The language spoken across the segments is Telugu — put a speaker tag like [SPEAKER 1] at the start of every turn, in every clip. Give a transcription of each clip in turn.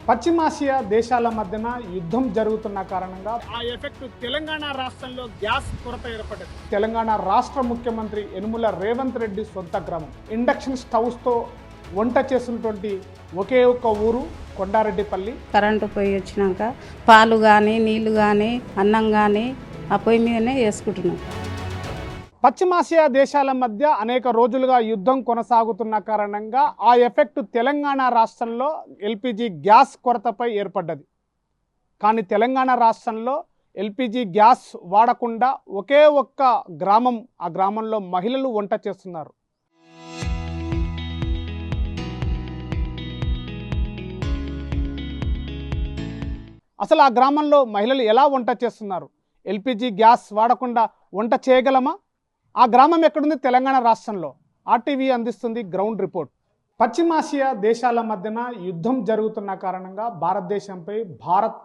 [SPEAKER 1] పశ్చిమాసియా దేశాల మధ్యన యుద్ధం జరుగుతున్న కారణంగా ఆ ఎఫెక్ట్ తెలంగాణ రాష్ట్రంలో గ్యాస్ కొరత ఏర్పడింది. తెలంగాణ రాష్ట్ర ముఖ్యమంత్రి యనుమల రేవంత్ రెడ్డి సొంత గ్రామం. ఇండక్షన్ స్టవ్స్తో వంట చేసినటువంటి ఒకే ఒక్క ఊరు కొండారెడ్డిపల్లి.
[SPEAKER 2] కరెంటు పొయ్యి వచ్చినాక పాలు కానీ నీళ్లు కానీ అన్నం కానీ ఆ పొయ్యి మీదనే వేసుకుంటున్నాం.
[SPEAKER 1] పశ్చిమాసియా దేశాల మధ్య అనేక రోజులుగా యుద్ధం కొనసాగుతున్న కారణంగా ఆ ఎఫెక్ట్ తెలంగాణ రాష్ట్రంలో ఎల్పిజి గ్యాస్ కొరతపై ఏర్పడ్డది. కానీ తెలంగాణ రాష్ట్రంలో ఎల్పిజి గ్యాస్ వాడకుండా ఒకే ఒక్క గ్రామం, ఆ గ్రామంలో మహిళలు వంట చేస్తున్నారు. అసలు ఆ గ్రామంలో మహిళలు ఎలా వంట చేస్తున్నారు? ఎల్పిజి గ్యాస్ వాడకుండా వంట చేయగలమా? ఆ గ్రామం ఎక్కడుంది? తెలంగాణ రాష్ట్రంలో. ఆర్టీవీ అందిస్తుంది గ్రౌండ్ రిపోర్ట్. పశ్చిమాసియా దేశాల మధ్యన యుద్ధం జరుగుతున్న కారణంగా భారతదేశంపై భారత్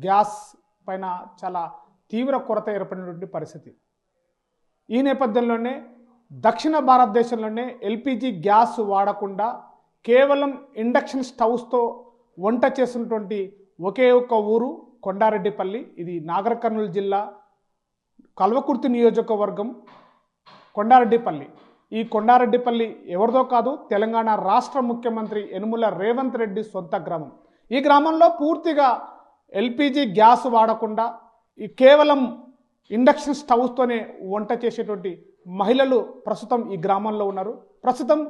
[SPEAKER 1] గ్యాస్ పైన చాలా తీవ్ర కొరత ఏర్పడినటువంటి పరిస్థితి. ఈ నేపథ్యంలోనే దక్షిణ భారతదేశంలోనే ఎల్పిజి గ్యాస్ వాడకుండా కేవలం ఇండక్షన్ స్టవ్స్తో వంట చేసినటువంటి ఒకే ఒక్క ఊరు కొండారెడ్డిపల్లి. ఇది నాగర్ కర్నూలు జిల్లా కల్వకుర్తి నియోజకవర్గం కొండారెడ్డిపల్లి. ఈ కొండారెడ్డిపల్లి ఎవరిదో కాదు, తెలంగాణ రాష్ట్ర ముఖ్యమంత్రి యనుమల రేవంత్ రెడ్డి సొంత గ్రామం. ఈ గ్రామంలో పూర్తిగా ఎల్పిజి గ్యాస్ వాడకుండా ఈ కేవలం ఇండక్షన్ స్టవ్స్తోనే వంట చేసేటువంటి మహిళలు ప్రస్తుతం ఈ గ్రామంలో ఉన్నారు. ప్రస్తుతం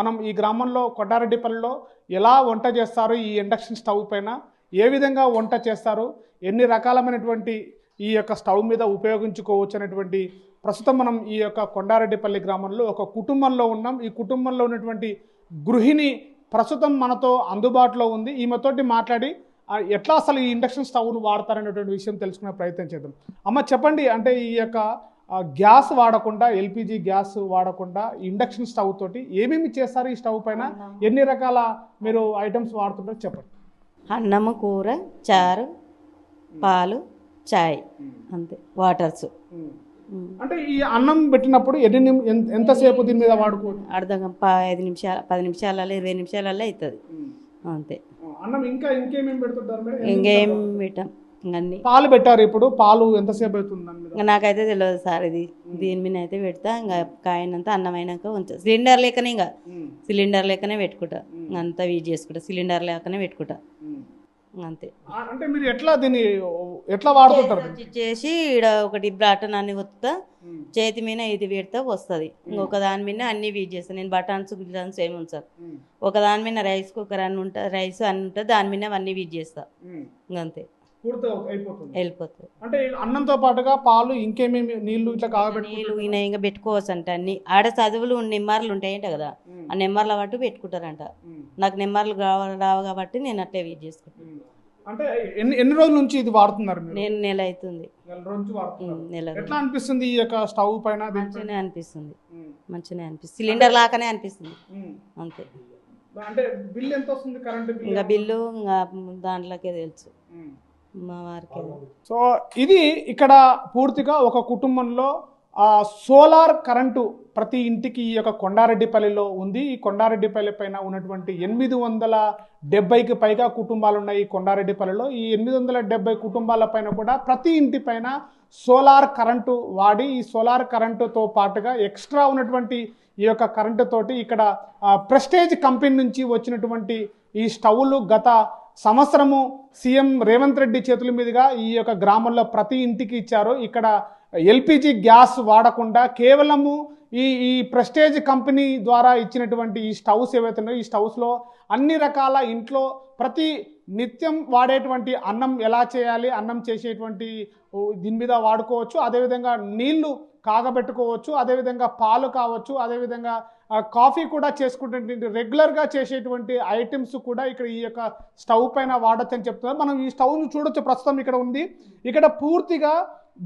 [SPEAKER 1] మనం ఈ గ్రామంలో కొండారెడ్డిపల్లిలో ఎలా వంట చేస్తారు, ఈ ఇండక్షన్ స్టవ్ పైన ఏ విధంగా వంట చేస్తారు, ఎన్ని రకాలమైనటువంటి ఈ యొక్క స్టవ్ మీద ఉపయోగించుకోవచ్చు అనేటువంటి ప్రస్తుతం మనం ఈ యొక్క కొండారెడ్డిపల్లి గ్రామంలో ఒక కుటుంబంలో ఉన్నాం. ఈ కుటుంబంలో ఉన్నటువంటి గృహిణి ప్రస్తుతం మనతో అందుబాటులో ఉంది. ఈమెతోటి మాట్లాడి ఎట్లా అసలు ఈ ఇండక్షన్ స్టవ్ను వాడతారనేటువంటి విషయం తెలుసుకునే ప్రయత్నం చేద్దాం. అమ్మ చెప్పండి, అంటే ఈ యొక్క గ్యాస్ వాడకుండా, ఎల్పిజి గ్యాస్ వాడకుండా ఇండక్షన్ స్టవ్ తోటి ఏమేమి చేస్తారు? ఈ స్టవ్ పైన ఎన్ని రకాల మీరు ఐటమ్స్ వాడుతుంటారో చెప్పండి.
[SPEAKER 3] అన్నము, కూర, చారు, పాలు, చాయ్, అంతే, వాటర్స్.
[SPEAKER 1] అంటే ఈ అన్నం పెట్టినప్పుడు ఎంతసేపు దీని మీద వాడుకోవచ్చు?
[SPEAKER 3] అర్ధం 5 నిమిషాలు, 10 నిమిషాలలో, 20 నిమిషాలలో అవుతుంది, అంతే.
[SPEAKER 1] అన్నం ఇంకేమేమి పెడుతుంటారు?
[SPEAKER 3] ఇంకేం పెట్టాం, అన్నీ.
[SPEAKER 1] పాలు పెట్టారు, ఇప్పుడు పాలు ఎంతసేపు అవుతుంది?
[SPEAKER 3] ఇంకా నాకైతే తెలియదు సార్, ఇది దీని మీద అయితే పెడతా. ఇంకా కాయనంతా అన్నం అయినాక ఉంచా. సిలిండర్ లేకనే, ఇంకా సిలిండర్ లేకనే పెట్టుకుంటా, అంతా యూజ్ చేసుకుంటా. సిలిండర్ లేకనే పెట్టుకుంటా, అంతే.
[SPEAKER 1] అంటే మీరు ఎట్లా వాడుతుంటారు?
[SPEAKER 3] చేసి ఇక్కడ ఒకటి బటన్ అన్ని కొత్తా, చేతి మీద ఇది పెడతా వస్తుంది. ఇంకొక దాని మీద అన్ని యూజ్ చేస్తాను నేను. బటన్స్ గిటన్స్ ఏమి ఉంచాను. ఒక దాని మీద రైస్ కుక్కర్ అని ఉంటుంది, రైస్ అన్ని ఉంటుంది, దాని మీద అన్ని యూజ్ చేస్తా, ఇంకంతే, వెళ్ళిపోతుంది.
[SPEAKER 1] అంటే అన్నంతో పాటుగా పాలు ఇంకేమేమి నీళ్లు ఇట్లా కాగబెట్టి
[SPEAKER 3] నీళ్ళు ఇంకా పెట్టుకోవచ్చు అంట. అన్ని ఆడ చదువులు నెమ్మర్లు ఉంటాయంట కదా, ఆ నెమ్మర్ల బట్టి పెట్టుకుంటారంట. నాకు నెమ్మర్లు రావు కాబట్టి నేను అట్లే యూజ్ చేసుకుంటాను.
[SPEAKER 1] అంటే ఎన్ని రోజుల నుంచి ఇది వాడుతున్నారు?
[SPEAKER 3] నేను నెల అవుతుంది. నెల.
[SPEAKER 1] ఎట్లా అనిపిస్తుంది ఈ యొక్క స్టవ్ పైన?
[SPEAKER 3] మంచిగానే అనిపిస్తుంది, మంచిగానే అనిపిస్తుంది. సిలిండర్ లాగానే అనిపిస్తుంది, అంతే.
[SPEAKER 1] అంటే బిల్లు ఎంత వస్తుంది? కరెంట్
[SPEAKER 3] ఇంకా బిల్లు ఇంకా దాంట్లోకే తెలుసు మా వారికి.
[SPEAKER 1] సో ఇది ఇక్కడ పూర్తిగా ఒక కుటుంబంలో సోలార్ కరెంటు ప్రతి ఇంటికి ఈ యొక్క కొండారెడ్డిపల్లిలో ఉంది. ఈ కొండారెడ్డిపల్లి పైన ఉన్నటువంటి 870కి పైగా కుటుంబాలు ఉన్నాయి ఈ కొండారెడ్డిపల్లిలో. ఈ 870 కుటుంబాల పైన కూడా ప్రతి ఇంటి పైన సోలార్ కరెంటు వాడి, ఈ సోలార్ కరెంటుతో పాటుగా ఎక్స్ట్రా ఉన్నటువంటి ఈ యొక్క కరెంటు తోటి ఇక్కడ ప్రెస్టేజ్ కంపెనీ నుంచి వచ్చినటువంటి ఈ స్టవ్లు గత సంవత్సరము సీఎం రేవంత్ రెడ్డి చేతుల మీదుగా ఈ యొక్క గ్రామంలో ప్రతి ఇంటికి ఇచ్చారు. ఇక్కడ ఎల్పిజి గ్యాస్ వాడకుండా కేవలము ఈ ప్రెస్టేజ్ కంపెనీ ద్వారా ఇచ్చినటువంటి ఈ స్టవ్స్ ఏవైతే ఉన్నాయో, ఈ స్టవ్స్లో అన్ని రకాల ఇంట్లో ప్రతి నిత్యం వాడేటువంటి అన్నం ఎలా చేయాలి, అన్నం చేసేటువంటి దీని మీద వాడుకోవచ్చు. అదేవిధంగా నీళ్లు కాగబెట్టుకోవచ్చు, అదేవిధంగా పాలు కావచ్చు, అదేవిధంగా కాఫీ కూడా చేసుకుంటే రెగ్యులర్గా చేసేటువంటి ఐటమ్స్ కూడా ఇక్కడ ఈ యొక్క స్టవ్ పైన వాడచ్చు అని చెప్తున్నారు. మనం ఈ స్టవ్ను చూడొచ్చు, ప్రస్తుతం ఇక్కడ ఉంది. ఇక్కడ పూర్తిగా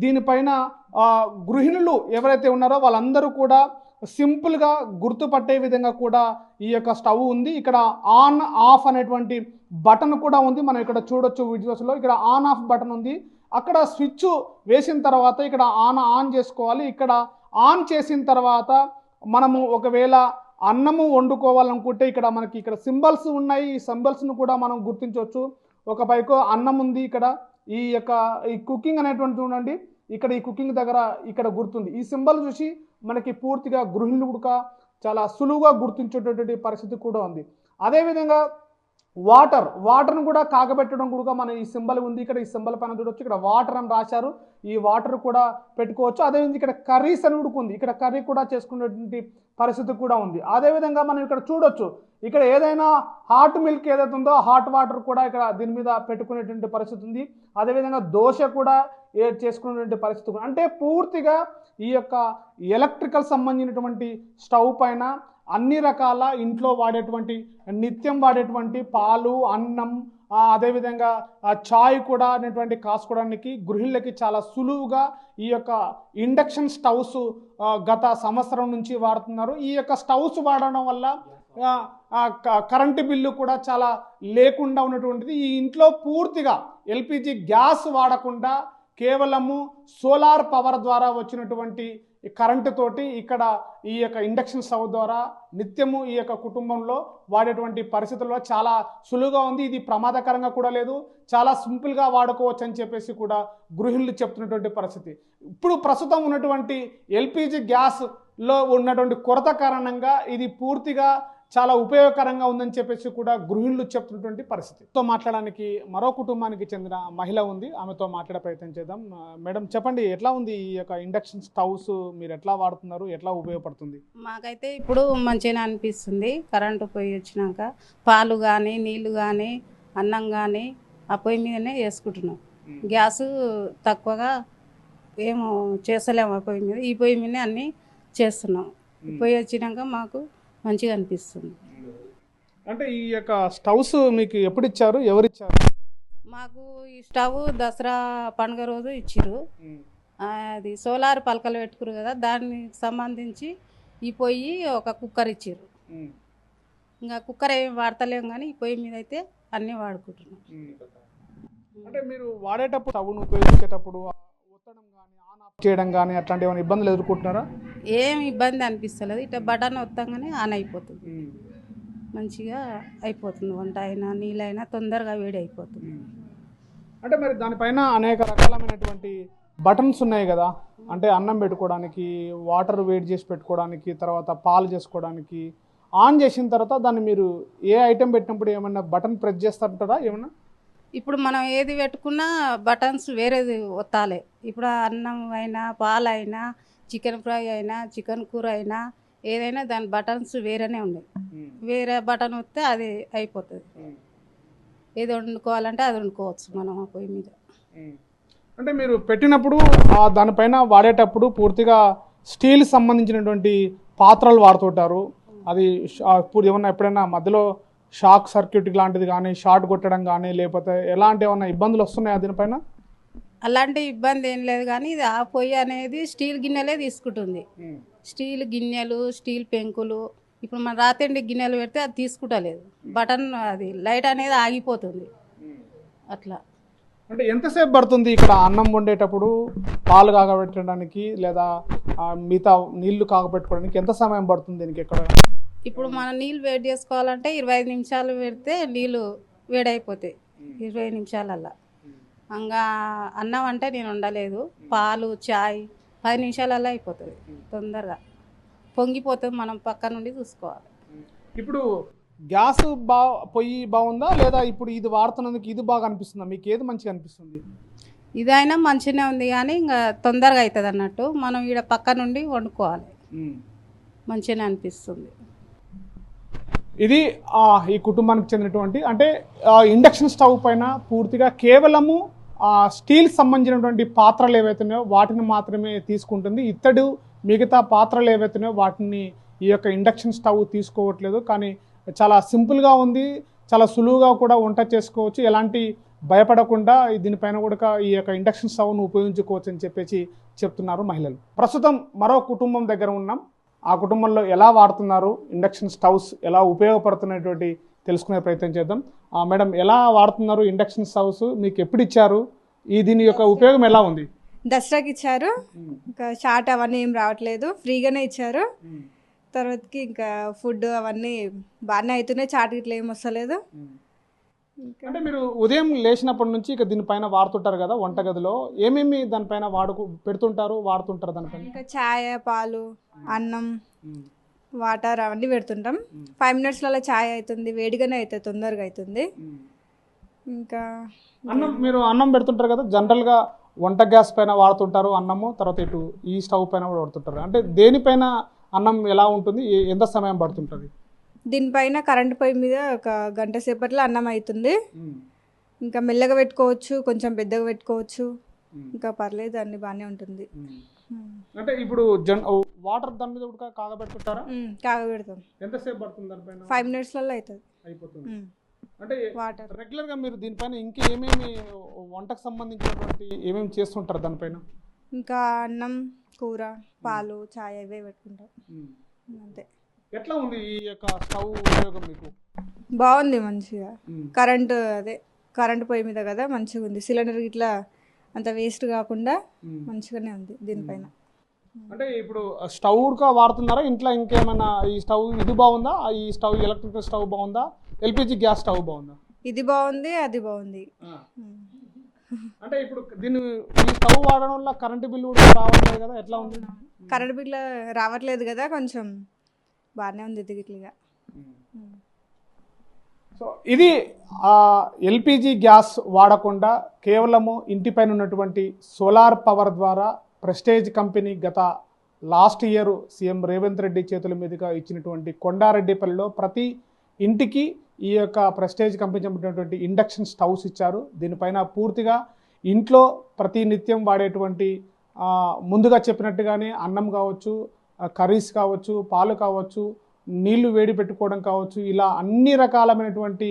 [SPEAKER 1] దీనిపైన గృహిణులు ఎవరైతే ఉన్నారో వాళ్ళందరూ కూడా సింపుల్గా గుర్తుపట్టే విధంగా కూడా ఈ యొక్క స్టవ్ ఉంది. ఇక్కడ ఆన్ ఆఫ్ అనేటువంటి బటన్ కూడా ఉంది, మనం ఇక్కడ చూడొచ్చు వీడియోస్లో. ఇక్కడ ఆన్ ఆఫ్ బటన్ ఉంది. అక్కడ స్విచ్ వేసిన తర్వాత ఇక్కడ ఆన్ చేసుకోవాలి. ఇక్కడ ఆన్ చేసిన తర్వాత మనము ఒకవేళ అన్నము వండుకోవాలనుకుంటే ఇక్కడ మనకి ఇక్కడ సింబల్స్ ఉన్నాయి. ఈ సింబల్స్ను కూడా మనం గుర్తించవచ్చు. ఒక పైకు అన్నం ఉంది. ఇక్కడ ఈ కుకింగ్ అనేటువంటి చూడండి, ఇక్కడ ఈ కుకింగ్ దగ్గర ఇక్కడ గుర్తుంది. ఈ సింబల్ చూసి మనకి పూర్తిగా గృహిణులు కూడా చాలా సులువుగా గుర్తించేటటువంటి పరిస్థితి కూడా ఉంది. అదేవిధంగా వాటర్ను కూడా కాగబెట్టడం కూడా మన ఈ సింబల్ ఉంది. ఇక్కడ ఈ సింబల్ పైన చూడొచ్చు, ఇక్కడ వాటర్ అని రాశారు. ఈ వాటర్ కూడా పెట్టుకోవచ్చు. అదేవిధంగా ఇక్కడ కర్రీస్ అని కూడా ఉంది, ఇక్కడ కర్రీ కూడా చేసుకునేటువంటి పరిస్థితి కూడా ఉంది. అదేవిధంగా మనం ఇక్కడ చూడొచ్చు, ఇక్కడ ఏదైనా హాట్ మిల్క్ ఏదైతే ఉందో హాట్ వాటర్ కూడా ఇక్కడ దీని మీద పెట్టుకునేటువంటి పరిస్థితి ఉంది. అదేవిధంగా దోశ కూడా చేసుకునేటువంటి పరిస్థితి కూడా. అంటే పూర్తిగా ఈ యొక్క ఎలక్ట్రికల్ సంబంధించినటువంటి స్టవ్ పైన అన్ని రకాల ఇంట్లో వాడేటువంటి నిత్యం వాడేటువంటి పాలు, అన్నం, అదేవిధంగా చాయ్ కూడా అనేటువంటి కాసుకోవడానికి గృహిణులకి చాలా సులువుగా ఈ యొక్క ఇండక్షన్ స్టవ్స్ గత సంవత్సరం నుంచి వాడుతున్నారు. ఈ యొక్క స్టవ్స్ వాడడం వల్ల కరెంటు బిల్లు కూడా చాలా లేకుండా ఉన్నటువంటిది. ఈ ఇంట్లో పూర్తిగా ఎల్పిజి గ్యాస్ వాడకుండా కేవలము సోలార్ పవర్ ద్వారా వచ్చినటువంటి కరెంటు తోటి ఇక్కడ ఈ యొక్క ఇండక్షన్ స్టవ్ ద్వారా నిత్యము ఈ యొక్క కుటుంబంలో వాడేటువంటి పరిస్థితుల్లో చాలా సులువుగా ఉంది. ఇది ప్రమాదకరంగా కూడా లేదు, చాలా సింపుల్గా వాడుకోవచ్చు అని చెప్పేసి కూడా గృహిణులు చెప్తున్నటువంటి పరిస్థితి. ఇప్పుడు ప్రస్తుతం ఉన్నటువంటి ఎల్పిజి గ్యాస్లో ఉన్నటువంటి కొరత కారణంగా ఇది పూర్తిగా చాలా ఉపయోగకరంగా ఉందని చెప్పేసి కూడా గృహిణులు చెప్తున్నటువంటి పరిస్థితితో మాట్లాడడానికి మరో కుటుంబానికి చెందిన మహిళ ఉంది. ఆమెతో మాట్లాడే ప్రయత్నం చేద్దాం. మేడం చెప్పండి, ఎట్లా ఉంది ఈ యొక్క ఇండక్షన్ స్టవ్స్, మీరు ఎట్లా వాడుతున్నారు, ఎట్లా ఉపయోగపడుతుంది?
[SPEAKER 2] మాకైతే ఇప్పుడు మంచిగా అనిపిస్తుంది. కరెంటు పొయ్యి వచ్చినాక పాలు కానీ నీళ్లు కానీ అన్నం కానీ ఆ పొయ్యి మీదనే వేసుకుంటున్నాం. గ్యాసు తక్కువగా ఏమో చేస్తలేము ఆ పొయ్యి మీద, ఈ పొయ్యి మీదనే అన్నీ చేస్తున్నాం. పొయ్యి వచ్చినాక మాకు మంచిగా అనిపిస్తుంది.
[SPEAKER 1] అంటే ఈ యొక్క స్టవ్స్ మీకు ఎప్పుడు ఇచ్చారు, ఎవరు ఇచ్చారు?
[SPEAKER 2] మాకు ఈ స్టవ్ దసరా పండుగ రోజు ఇచ్చిర్రు. అది సోలార్ పలకలు పెట్టుకురు కదా, దానికి సంబంధించి ఈ పొయ్యి ఒక కుక్కర్ ఇచ్చిర్రు. ఇంకా కుక్కర్ ఏమి వాడతలేము కానీ ఈ పొయ్యి మీద అయితే అన్నీ వాడుకుంటున్నాం.
[SPEAKER 1] అంటే మీరు వాడేటప్పుడు స్టవ్ను ఉపయోగించేటప్పుడు ఒత్తడం కానీ ఆన్ ఆఫ్ చేయడం కానీ అట్లాంటి ఏమైనా ఇబ్బందులు ఎదుర్కొంటున్నారా?
[SPEAKER 2] ఏం ఇబ్బంది అనిపిస్తలేదు. ఇట్లా బటన్ వత్తంగానే ఆన్ అయిపోతుంది, మంచిగా అయిపోతుంది. వంట అయినా నీళ్ళైనా తొందరగా వేడి అయిపోతుంది.
[SPEAKER 1] అంటే మరి దానిపైన అనేక రకాలైనటువంటి బటన్స్ ఉన్నాయి కదా, అంటే అన్నం పెట్టుకోవడానికి, వాటర్ వేడి చేసి పెట్టుకోవడానికి, తర్వాత పాలు చేసుకోవడానికి. ఆన్ చేసిన తర్వాత దాన్ని మీరు ఏ ఐటెం పెట్టినప్పుడు ఏమన్నా బటన్ ప్రెస్ చేస్తారంటారా ఏమన్నా?
[SPEAKER 2] ఇప్పుడు మనం ఏది పెట్టుకున్నా బటన్స్ వేరేది ఒత్తాలి. ఇప్పుడు అన్నం అయినా పాలైనా చికెన్ ఫ్రై అయినా చికెన్ కూర అయినా ఏదైనా దాని బటన్స్ వేరేనే ఉన్నాయి. వేరే బటన్ వస్తే అది అయిపోతుంది. ఏది వండుకోవాలంటే అది వండుకోవచ్చు మనం ఆ పొయ్యి మీద.
[SPEAKER 1] అంటే మీరు పెట్టినప్పుడు దానిపైన వాడేటప్పుడు పూర్తిగా స్టీల్ సంబంధించినటువంటి పాత్రలు వాడుతుంటారు. అది ఇప్పుడు ఏమన్నా ఎప్పుడైనా మధ్యలో షాక్ సర్క్యూట్ లాంటిది కానీ, షార్ట్ కొట్టడం కానీ, లేకపోతే ఎలాంటి ఏమన్నా ఇబ్బందులు వస్తున్నాయా దీనిపైన?
[SPEAKER 2] అలాంటి ఇబ్బంది ఏం లేదు కానీ ఇది ఆ పొయ్యి అనేది స్టీల్ గిన్నెలే తీసుకుంటుంది. స్టీల్ గిన్నెలు, స్టీల్ పెంకులు, ఇప్పుడు మన రాతిండి గిన్నెలు పెడితే అది తీసుకుంటలేదు. బటన్ అది లైట్ అనేది ఆగిపోతుంది అట్లా.
[SPEAKER 1] అంటే ఎంతసేపు పడుతుంది ఇక్కడ అన్నం వండేటప్పుడు పాలు కాగబెట్టడానికి లేదా మిగతా నీళ్లు కాగబెట్టుకోవడానికి ఎంత సమయం పడుతుంది దీనికి? ఎక్కడ
[SPEAKER 2] ఇప్పుడు మనం నీళ్ళు వేడి చేసుకోవాలంటే 25 నిమిషాలు పెడితే నీళ్ళు వేడైపోతాయి 20 నిమిషాలల్లా. ఇంకా అన్నం అంటే నేను వండలేదు, పాలు చాయ్ 10 నిమిషాలల్లో అయిపోతుంది, తొందరగా పొంగిపోతుంది. మనం పక్క నుండి చూసుకోవాలి.
[SPEAKER 1] ఇప్పుడు గ్యాస్ పొయ్యి బాగుందా లేదా ఇప్పుడు ఇది వాడుతున్నందుకు ఇది బాగా అనిపిస్తుందా? మీకు ఏది మంచిగా అనిపిస్తుంది?
[SPEAKER 2] ఇదైనా మంచిగానే ఉంది కానీ ఇంకా తొందరగా అవుతుంది అన్నట్టు. మనం ఈడ పక్క నుండి వండుకోవాలి, మంచిగానే అనిపిస్తుంది.
[SPEAKER 1] ఇది ఈ కుటుంబానికి చెందినటువంటి అంటే ఇండక్షన్ స్టవ్ పైన పూర్తిగా కేవలము స్టీల్ సంబంధించినటువంటి పాత్రలు ఏవైతున్నాయో వాటిని మాత్రమే తీసుకుంటుంది. ఇత్తడి మిగతా పాత్రలు ఏవైతున్నాయో వాటిని ఈ యొక్క ఇండక్షన్ స్టవ్ తీసుకోవట్లేదు. కానీ చాలా సింపుల్గా ఉంది, చాలా సులువుగా కూడా వంట చేసుకోవచ్చు, ఎలాంటి భయపడకుండా దీనిపైన కూడా ఈ యొక్క ఇండక్షన్ స్టవ్ను ఉపయోగించుకోవచ్చు అని చెప్పేసి చెప్తున్నారు మహిళలు. ప్రస్తుతం మరో కుటుంబం దగ్గర ఉన్నాం. ఆ కుటుంబంలో ఎలా వాడుతున్నారు, ఇండక్షన్ స్టవ్స్ ఎలా ఉపయోగపడుతున్నటువంటి తెలుసుకునే ప్రయత్నం చేద్దాం. మేడం, ఎలా వాడుతున్నారు ఇండక్షన్ స్టవ్స్? మీకు ఎప్పుడు ఇచ్చారు? దీని యొక్క ఉపయోగం ఎలా ఉంది?
[SPEAKER 4] దసరాకి ఇచ్చారు. ఇంకా చాట్ అవన్నీ ఏం రావట్లేదు, ఫ్రీగానే ఇచ్చారు. తర్వాతకి ఇంకా ఫుడ్ అవన్నీ బాగానే అవుతున్నాయి, చాట్ ఇట్లా ఏం వస్తలేదు.
[SPEAKER 1] అంటే మీరు ఉదయం లేచినప్పటి నుంచి ఇక దీనిపైన వాడుతుంటారు కదా వంటగదిలో, ఏమేమి దానిపైన పెడుతుంటారు వాడుతుంటారు దానిపైన?
[SPEAKER 4] ఇంకా ఛాయ్, పాలు, అన్నం, వాటర్ అవన్నీ పెడుతుంటాం. 5 మినిట్స్లలో ఛాయ్ అవుతుంది, వేడిగానే అవుతుంది, తొందరగా అవుతుంది. ఇంకా
[SPEAKER 1] మీరు అన్నం పెడుతుంటారు కదా, జనరల్గా వంట గ్యాస్ పైన వాడుతుంటారు అన్నము, తర్వాత ఇటు ఈ స్టవ్ పైన కూడా వాడుతుంటారు. అంటే దేనిపైన అన్నం ఎలా ఉంటుంది, ఎంత సమయం పడుతుంటుంది?
[SPEAKER 4] దీనిపైన కరెంట్ పొయ్యి మీద ఒక గంట సేపట్లో అన్నం అవుతుంది. ఇంకా మెల్లగా పెట్టుకోవచ్చు, కొంచెం పెద్దగా పెట్టుకోవచ్చు, ఇంకా పర్లేదు, అన్ని బాగానే ఉంటుంది.
[SPEAKER 1] అంటే ఇప్పుడు వాటర్ దాని మీద కూడా కాగబెడుతుంటారా?
[SPEAKER 4] కాగబెడతాం.
[SPEAKER 1] ఎంతసేపు పడుతుంది దానిపైన?
[SPEAKER 4] 5 మినిట్స్లలో అవుతుంది,
[SPEAKER 1] అయిపోతుంది. అంటే
[SPEAKER 4] వాటర్.
[SPEAKER 1] రెగ్యులర్గా మీరు దీనిపైన ఇంకా ఏమేమి వంటకు సంబంధించినటువంటి ఏమేమి చేస్తుంటారు దానిపైన?
[SPEAKER 4] ఇంకా అన్నం, కూర, పాలు, ఛాయ్ అవే పెట్టుకుంటాం అంతే.
[SPEAKER 1] ఎట్లా ఉంది ఈ యొక్క స్టవ్ ఉపయోగం మీకు?
[SPEAKER 4] బాగుంది, మంచిగా. కరెంట్ పొయ్యి మీద కదా, మంచిగా ఉంది. సిలిండర్ ఇట్లా అంత వేస్ట్ కాకుండా మంచిగానే ఉంది దీనిపైన.
[SPEAKER 1] అంటే ఇప్పుడు స్టవ్ కూడా వాడుతున్నారా ఇంట్లో? ఇంకేమైనా ఈ స్టవ్ ఇది బాగుందా, ఈ స్టవ్ ఎలక్ట్రికల్ స్టవ్ బాగుందా, ఎల్పిజి గ్యాస్ స్టవ్ బాగుందా?
[SPEAKER 4] ఇది బాగుంది, అది బాగుంది.
[SPEAKER 1] అంటే ఇప్పుడు ఈ స్టవ్ వాడడం వల్ల కరెంటు బిల్లు కూడా రావట్లేదు కదా, ఎట్లా ఉంది?
[SPEAKER 4] కరెంట్ బిల్లు రావట్లేదు కదా, కొంచెం బాగానే ఉంది దిగులుగా.
[SPEAKER 1] సో ఇది ఎల్పిజి గ్యాస్ వాడకుండా కేవలము ఇంటిపైన ఉన్నటువంటి సోలార్ పవర్ ద్వారా ప్రెస్టేజ్ కంపెనీ గత last year CM Revanth Reddy చేతుల మీదుగా ఇచ్చినటువంటి కొండారెడ్డిపల్లిలో ప్రతి ఇంటికి ఈ యొక్క ప్రెస్టేజ్ కంపెనీ చెందినటువంటి ఇండక్షన్ స్టవ్స్ ఇచ్చారు. దీనిపైన పూర్తిగా ఇంట్లో ప్రతి నిత్యం వాడేటువంటి ముందుగా చెప్పినట్టుగానే అన్నం కావచ్చు, కర్రీస్ కావచ్చు, పాలు కావచ్చు, నీళ్లు వేడి పెట్టుకోవడం కావచ్చు, ఇలా అన్ని రకాలమైనటువంటి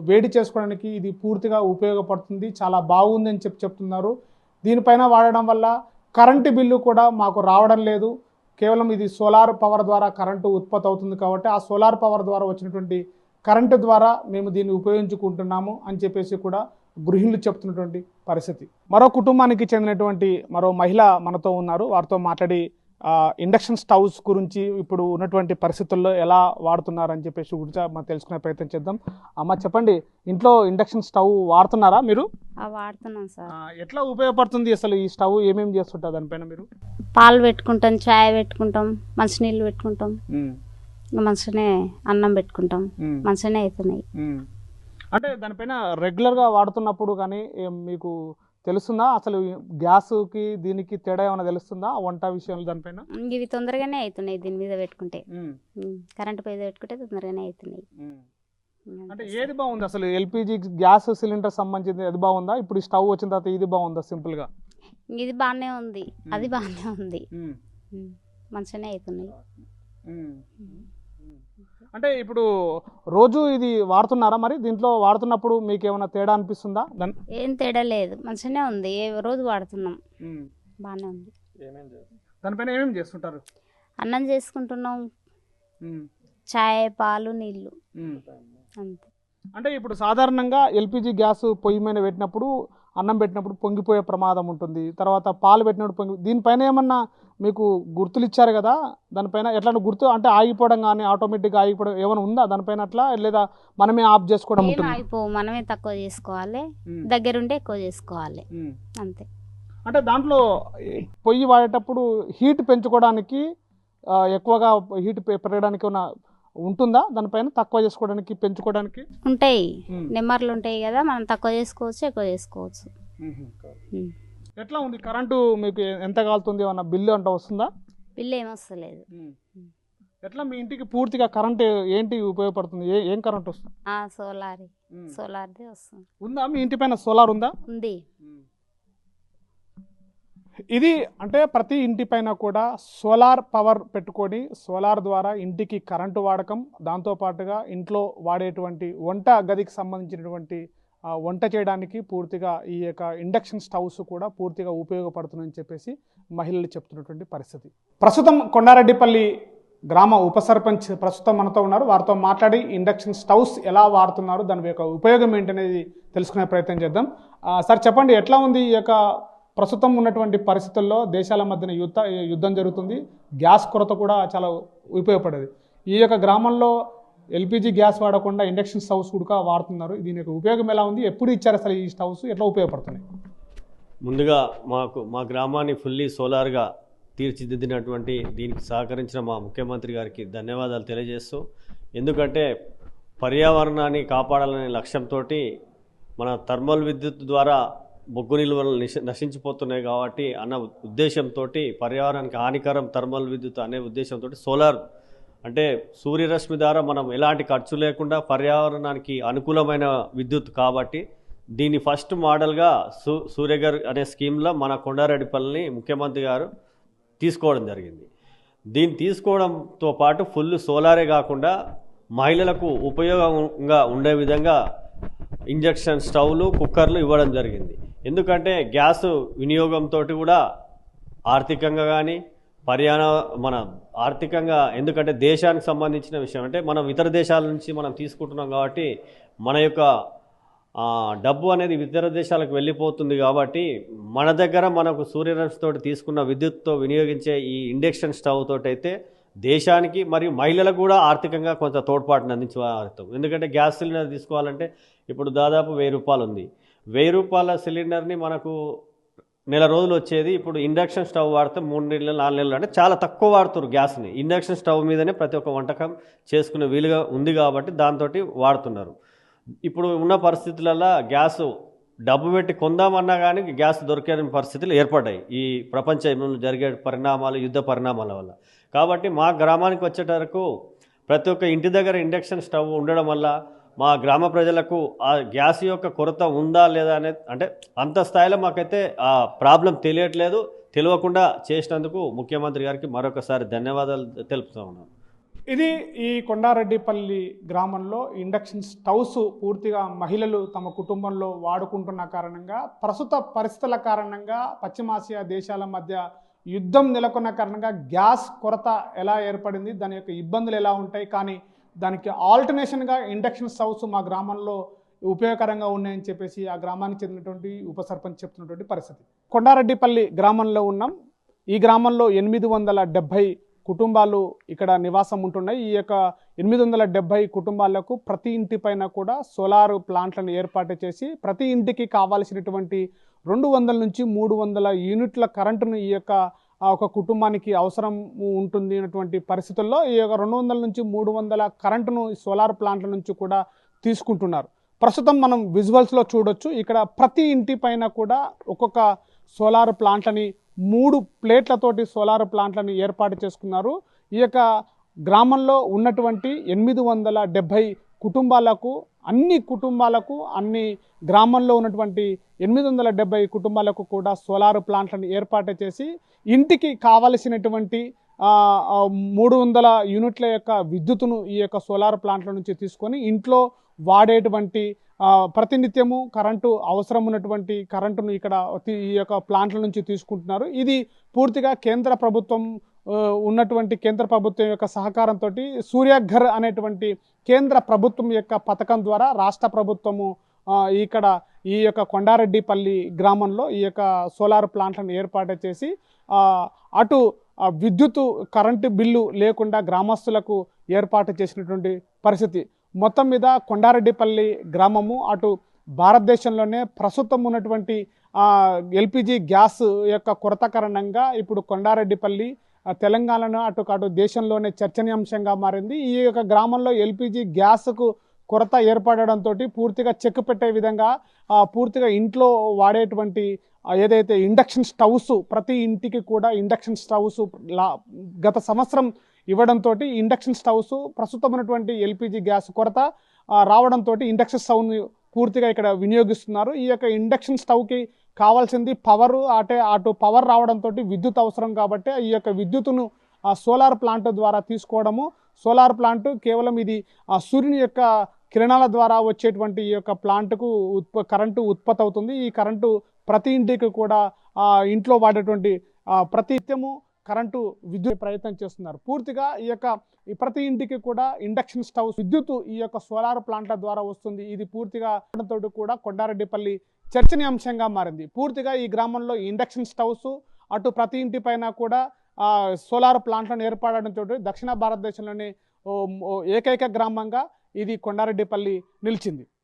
[SPEAKER 1] వేడి చేసుకోవడానికి ఇది పూర్తిగా ఉపయోగపడుతుంది. చాలా బాగుందని చెప్తున్నారు. దీనిపైన వాడడం వల్ల కరెంటు బిల్లు కూడా మాకు రావడం లేదు. కేవలం ఇది సోలార్ పవర్ ద్వారా కరెంటు ఉత్పత్తి అవుతుంది కాబట్టి ఆ సోలార్ పవర్ ద్వారా వచ్చినటువంటి కరెంటు ద్వారా మేము దీన్ని ఉపయోగించుకుంటున్నాము అని చెప్పేసి కూడా గృహిణులు చెప్తున్నటువంటి పరిస్థితి. మరో కుటుంబానికి చెందినటువంటి మరో మహిళ మనతో ఉన్నారు. వారితో మాట్లాడి ఇండక్షన్ స్టవ్స్ గురించి ఇప్పుడు ఉన్నటువంటి పరిస్థితుల్లో ఎలా వాడుతున్నారని చెప్పేసి గురించి మనం తెలుసుకునే ప్రయత్నం చేద్దాం. అమ్మ చెప్పండి, ఇంట్లో ఇండక్షన్ స్టవ్ వాడుతున్నారా మీరు?
[SPEAKER 2] వాడుతున్నాం సార్.
[SPEAKER 1] ఎట్లా ఉపయోగపడుతుంది అసలు ఈ స్టవ్? ఏమేమి చేస్తుంటారు దానిపైన మీరు?
[SPEAKER 2] పాలు పెట్టుకుంటాం, ఛాయ్ పెట్టుకుంటాం, మంచినీళ్ళు పెట్టుకుంటాం, మంచిగానే అన్నం పెట్టుకుంటాం, మంచిగానే అవుతున్నాయి.
[SPEAKER 1] అంటే దానిపైన రెగ్యులర్గా వాడుతున్నప్పుడు కానీ మీకు తెలుస్తుందా అసలు గ్యాస్కి దీనికి తేడా ఏమైనా తెలుస్తుందా వంట విషయంలో? దానిపైన
[SPEAKER 2] ఇవి తొందరగానే అవుతున్నాయి దీని మీద పెట్టుకుంటే, కరెంట్ పై పెట్టుకుంటే తొందరగానే అవుతున్నాయి.
[SPEAKER 1] అంటే ఏది బాగుంది అసలు? ఎల్పిజి గ్యాస్ సిలిండర్ సంబంధించింది అది బాగుందా? ఇప్పుడు స్టవ్ వచ్చిన తర్వాత ఇది బాగుందా? సింపుల్ గా
[SPEAKER 2] ఇది బాగానే ఉంది, అది బాగానే ఉంది, మంచిగానే అవుతున్నాయి.
[SPEAKER 1] అంటే ఇప్పుడు రోజు ఇది వాడుతున్నారా మరి? దీంట్లో వాడుతున్నప్పుడు మీకు ఏమైనా తేడా అనిపిస్తుందా?
[SPEAKER 2] ఏం తేడా లేదు, మంచిగానే ఉంది. ఏ రోజు వాడుతున్నాం, బాగానే ఉంది.
[SPEAKER 1] దానిపైన ఏమేమి చేస్తుంటారు?
[SPEAKER 2] అన్నం చేసుకుంటున్నాం, ఛాయ్, పాలు, నీళ్ళు అంతే.
[SPEAKER 1] అంటే ఇప్పుడు సాధారణంగా ఎల్పిజి గ్యాస్ పొయ్యి మీద పెట్టినప్పుడు అన్నం పెట్టినప్పుడు పొంగిపోయే ప్రమాదం ఉంటుంది, తర్వాత పాలు పెట్టినప్పుడు దీనిపైన ఏమన్నా మీకు గుర్తులు ఇచ్చారు కదా, దానిపైన ఎట్లా గుర్తు అంటే ఆగిపోవడం కానీ ఆటోమేటిక్గా ఆగిపోవడం ఏమైనా ఉందా దానిపైన? అట్లా లేదా మనమే ఆఫ్ చేసుకోవడం ఉంటుంది?
[SPEAKER 2] ఆగిపో, మనమే తక్కువ చేసుకోవాలి, దగ్గరుండి ఎక్కువ చేసుకోవాలి అంతే.
[SPEAKER 1] అంటే దాంట్లో పొయ్యి వాడేటప్పుడు హీట్ పెంచుకోవడానికి ఎక్కువగా హీట్ పెరగడానికి ఏమైనా ఉంటుందా దానిపైన? తక్కువ చేసుకోవడానికి పెంచుకోవడానికి
[SPEAKER 2] ఉంటాయి, నెంబర్లు ఉంటాయి కదా, మనం తక్కువ చేసుకోవచ్చు, ఎక్కువ చేసుకోవచ్చు.
[SPEAKER 1] ఎట్లా ఉంది కరెంటు మీకు? ఎంత కాలుతుంది? ఏమన్నా బిల్లు అంటే వస్తుందా?
[SPEAKER 2] బిల్లు ఏమి వస్తలేదు.
[SPEAKER 1] ఎట్లా మీ ఇంటికి పూర్తిగా కరెంట్ ఏంటి ఉపయోగపడుతుంది? ఏం కరెంట్ వస్తుంది?
[SPEAKER 2] సోలార్ది వస్తుంది.
[SPEAKER 1] ఉందా మీ ఇంటి పైన? సోలార్ ఉందా?
[SPEAKER 2] ఉంది.
[SPEAKER 1] ఇది అంటే ప్రతి ఇంటి పైన కూడా సోలార్ పవర్ పెట్టుకొని సోలార్ ద్వారా ఇంటికి కరెంటు వాడకం, దాంతోపాటుగా ఇంట్లో వాడేటువంటి వంట గదికి సంబంధించినటువంటి వంట చేయడానికి పూర్తిగా ఈ యొక్క ఇండక్షన్ స్టవ్స్ కూడా పూర్తిగా ఉపయోగపడుతుందని చెప్పేసి మహిళలు చెప్తున్నటువంటి పరిస్థితి. ప్రస్తుతం కొండారెడ్డిపల్లి గ్రామ ఉప సర్పంచ్ ప్రస్తుతం మనతో ఉన్నారు. వారితో మాట్లాడి ఇండక్షన్ స్టవ్స్ ఎలా వాడుతున్నారు, దాని యొక్క ఉపయోగం ఏంటనేది తెలుసుకునే ప్రయత్నం చేద్దాం. సార్ చెప్పండి, ఎట్లా ఉంది ఈ యొక్క ప్రస్తుతం ఉన్నటువంటి పరిస్థితుల్లో? దేశాల మధ్యన యుద్ధం జరుగుతుంది, గ్యాస్ కొరత కూడా చాలా ఉపయోగపడేది. ఈ యొక్క గ్రామంలో ఎల్పిజి గ్యాస్ వాడకుండా ఇండక్షన్ స్టవ్స్ కూడా వాడుతున్నారు. దీని యొక్క ఉపయోగం ఎలా ఉంది, ఎప్పుడు ఇచ్చారు అసలు ఈ స్టవ్స్, ఎట్లా ఉపయోగపడుతున్నాయి?
[SPEAKER 5] ముందుగా మా గ్రామాన్ని ఫుల్లీ సోలార్గా తీర్చిదిద్దినటువంటి దీనికి సహకరించిన మా ముఖ్యమంత్రి గారికి ధన్యవాదాలు తెలియజేస్తూ, ఎందుకంటే పర్యావరణాన్ని కాపాడాలనే లక్ష్యంతో మన థర్మల్ విద్యుత్ ద్వారా బొగ్గు నిల్వలు నశించిపోతున్నాయి కాబట్టి అన్న ఉద్దేశంతో, పర్యావరణానికి హానికరం థర్మల్ విద్యుత్ అనే ఉద్దేశంతో సోలార్ అంటే సూర్యరశ్మి ద్వారా మనం ఎలాంటి ఖర్చు లేకుండా పర్యావరణానికి అనుకూలమైన విద్యుత్ కాబట్టి దీన్ని ఫస్ట్ మోడల్గా సూర్యగర్ అనే స్కీమ్లో మన కొండారెడ్డిపల్లిని ముఖ్యమంత్రి గారు తీసుకోవడం జరిగింది. దీన్ని తీసుకోవడంతో పాటు ఫుల్ సోలారే కాకుండా మహిళలకు ఉపయోగంగా ఉండే విధంగా ఇండక్షన్ స్టవ్లు, కుక్కర్లు ఇవ్వడం జరిగింది. ఎందుకంటే గ్యాస్ వినియోగంతో కూడా ఆర్థికంగా కానీ మన ఆర్థికంగా, ఎందుకంటే దేశానికి సంబంధించిన విషయం, అంటే మనం ఇతర దేశాల నుంచి మనం తీసుకుంటున్నాం కాబట్టి మన యొక్క డబ్బు అనేది ఇతర దేశాలకు వెళ్ళిపోతుంది కాబట్టి మన దగ్గర మనకు సూర్యరశ్మితో తీసుకున్న విద్యుత్తో వినియోగించే ఈ ఇండక్షన్ స్టవ్ తోటి అయితే దేశానికి మరియు మహిళలకు కూడా ఆర్థికంగా కొంత తోడ్పాటును అందించగలుగుతాం. ఎందుకంటే గ్యాస్ సిలిండర్ తీసుకోవాలంటే ఇప్పుడు దాదాపు 1000 రూపాయలు ఉంది. 1000 రూపాయల సిలిండర్ని మనకు నెల రోజులు వచ్చేది ఇప్పుడు ఇండక్షన్ స్టవ్ వాడితే 3 నెలలు 4 నెలలు, అంటే చాలా తక్కువ వాడుతున్నారు గ్యాస్ని. ఇండక్షన్ స్టవ్ మీదనే ప్రతి ఒక్క వంటకం చేసుకునే వీలుగా ఉంది కాబట్టి దాంతో వాడుతున్నారు. ఇప్పుడు ఉన్న పరిస్థితులలో గ్యాస్ డబ్బు పెట్టి కొందామన్నా కానీ గ్యాస్ దొరికే పరిస్థితులు ఏర్పడ్డాయి ఈ ప్రపంచంలో జరిగే పరిణామాలు, యుద్ధ పరిణామాల వల్ల. కాబట్టి మా గ్రామానికి వచ్చేటరకు ప్రతి ఒక్క ఇంటి దగ్గర ఇండక్షన్ స్టవ్ ఉండడం వల్ల మా గ్రామ ప్రజలకు ఆ గ్యాస్ యొక్క కొరత ఉందా లేదా అనేది, అంటే అంత స్థాయిలో మాకైతే ఆ ప్రాబ్లం తెలియట్లేదు. తెలియకుండా చేసినందుకు ముఖ్యమంత్రి గారికి మరొకసారి ధన్యవాదాలు తెలుపుతూ ఉన్నాను.
[SPEAKER 1] ఇది ఈ కొండారెడ్డిపల్లి గ్రామంలో ఇండక్షన్ స్టవ్స్ పూర్తిగా మహిళలు తమ కుటుంబంలో వాడుకుంటున్న కారణంగా, ప్రస్తుత పరిస్థితుల కారణంగా, పశ్చిమాసియా దేశాల మధ్య యుద్ధం నెలకొన్న కారణంగా గ్యాస్ కొరత ఎలా ఏర్పడింది, దాని యొక్క ఇబ్బందులు ఎలా ఉంటాయి, కానీ దానికి ఆల్టర్నేషన్గా ఇండక్షన్ స్టవ్స్ మా గ్రామంలో ఉపయోగకరంగా ఉన్నాయని చెప్పేసి ఆ గ్రామానికి చెందినటువంటి ఉప సర్పంచ్ చెప్తున్నటువంటి పరిస్థితి. కొండారెడ్డిపల్లి గ్రామంలో ఉన్నాం. ఈ గ్రామంలో 870 కుటుంబాలు ఇక్కడ నివాసం ఉంటున్నాయి. ఈ యొక్క 870 కుటుంబాలకు ప్రతి ఇంటి పైన కూడా సోలార్ ప్లాంట్లను ఏర్పాటు చేసి ప్రతి ఇంటికి కావాల్సినటువంటి 200 నుంచి 300 యూనిట్ల కరెంటును ఈ యొక్క ఒక కుటుంబానికి అవసరం ఉంటుంది అన్నటువంటి పరిస్థితుల్లో ఈ యొక్క 200 నుంచి 300 కరెంటును సోలార్ ప్లాంట్ల నుంచి కూడా తీసుకుంటున్నారు. ప్రస్తుతం మనం విజువల్స్లో చూడొచ్చు. ఇక్కడ ప్రతి ఇంటి పైన కూడా ఒక్కొక్క సోలార్ ప్లాంట్లని 3 ప్లేట్లతోటి సోలార్ ప్లాంట్లను ఏర్పాటు చేసుకున్నారు. ఈ యొక్క గ్రామంలో ఉన్నటువంటి 870 కుటుంబాలకు, అన్ని గ్రామంలో ఉన్నటువంటి 870 కుటుంబాలకు కూడా సోలార్ ప్లాంట్లను ఏర్పాటు చేసి ఇంటికి కావలసినటువంటి 300 యూనిట్ల యొక్క విద్యుత్తును ఈ యొక్క సోలార్ ప్లాంట్ల నుంచి తీసుకొని ఇంట్లో వాడేటువంటి ప్రతినిత్యము కరెంటు అవసరం ఉన్నటువంటి కరెంటును ఇక్కడ ఈ యొక్క ప్లాంట్ల నుంచి తీసుకుంటున్నారు. ఇది పూర్తిగా కేంద్ర ప్రభుత్వం ఉన్నటువంటి కేంద్ర ప్రభుత్వం యొక్క సహకారంతో సూర్యఘర్ అనేటువంటి కేంద్ర ప్రభుత్వం యొక్క పథకం ద్వారా రాష్ట్ర ప్రభుత్వము ఇక్కడ ఈ యొక్క కొండారెడ్డిపల్లి గ్రామంలో ఈ యొక్క సోలార్ ప్లాంట్లను ఏర్పాటు చేసి అటు విద్యుత్ కరెంటు బిల్లు లేకుండా గ్రామస్తులకు ఏర్పాటు చేసినటువంటి పరిస్థితి. మొత్తం మీద కొండారెడ్డిపల్లి గ్రామము అటు భారతదేశంలోనే ప్రస్తుతం ఉన్నటువంటి ఎల్పిజి గ్యాస్ యొక్క కొరత కారణంగా ఇప్పుడు కొండారెడ్డిపల్లి తెలంగాణను అటు దేశంలోనే చర్చనీయాంశంగా మారింది. ఈ యొక్క గ్రామంలో ఎల్పిజి గ్యాస్కు కొరత ఏర్పడడంతో పూర్తిగా చెక్ పెట్టే విధంగా పూర్తిగా ఇంట్లో వాడేటువంటి ఏదైతే ఇండక్షన్ స్టవ్స్, ప్రతి ఇంటికి కూడా ఇండక్షన్ స్టవ్స్ గత సంవత్సరం ఇవ్వడంతో ఇండక్షన్ స్టవ్స్ ప్రస్తుతం ఉన్నటువంటి ఎల్పిజి గ్యాస్ కొరత రావడంతో ఇండక్షన్ స్టవ్ని పూర్తిగా ఇక్కడ వినియోగిస్తున్నారు. ఈ యొక్క ఇండక్షన్ స్టవ్కి కావాల్సింది పవర్, అటు పవర్ రావడంతో విద్యుత్ అవసరం కాబట్టి ఈ యొక్క విద్యుత్తును సోలార్ ప్లాంట్ ద్వారా తీసుకోవడము. సోలార్ ప్లాంట్ కేవలం ఇది సూర్యుని యొక్క కిరణాల ద్వారా వచ్చేటువంటి ఈ యొక్క ప్లాంట్కు కరెంటు ఉత్పత్తి అవుతుంది. ఈ కరెంటు ప్రతి ఇంటికి కూడా ఇంట్లో వాడేటువంటి ప్రతి నిత్యము కరెంటు విద్యుత్ ప్రయత్నం చేస్తున్నారు. పూర్తిగా ఈ ప్రతి ఇంటికి కూడా ఇండక్షన్ స్టవ్ విద్యుత్ ఈ యొక్క సోలార్ ప్లాంట్ల ద్వారా వస్తుంది. ఇది పూర్తిగా తోటి కూడా కొండారెడ్డిపల్లి చర్చనీయాంశంగా మారింది. పూర్తిగా ఈ గ్రామంలో ఇండక్షన్ స్టవ్స్ అటు ప్రతి ఇంటి పైన కూడా సోలార్ ప్లాంట్లను ఏర్పడడంతో దక్షిణ భారతదేశంలోనే ఏకైక గ్రామంగా ఇది కొండారెడ్డిపల్లి నిలిచింది.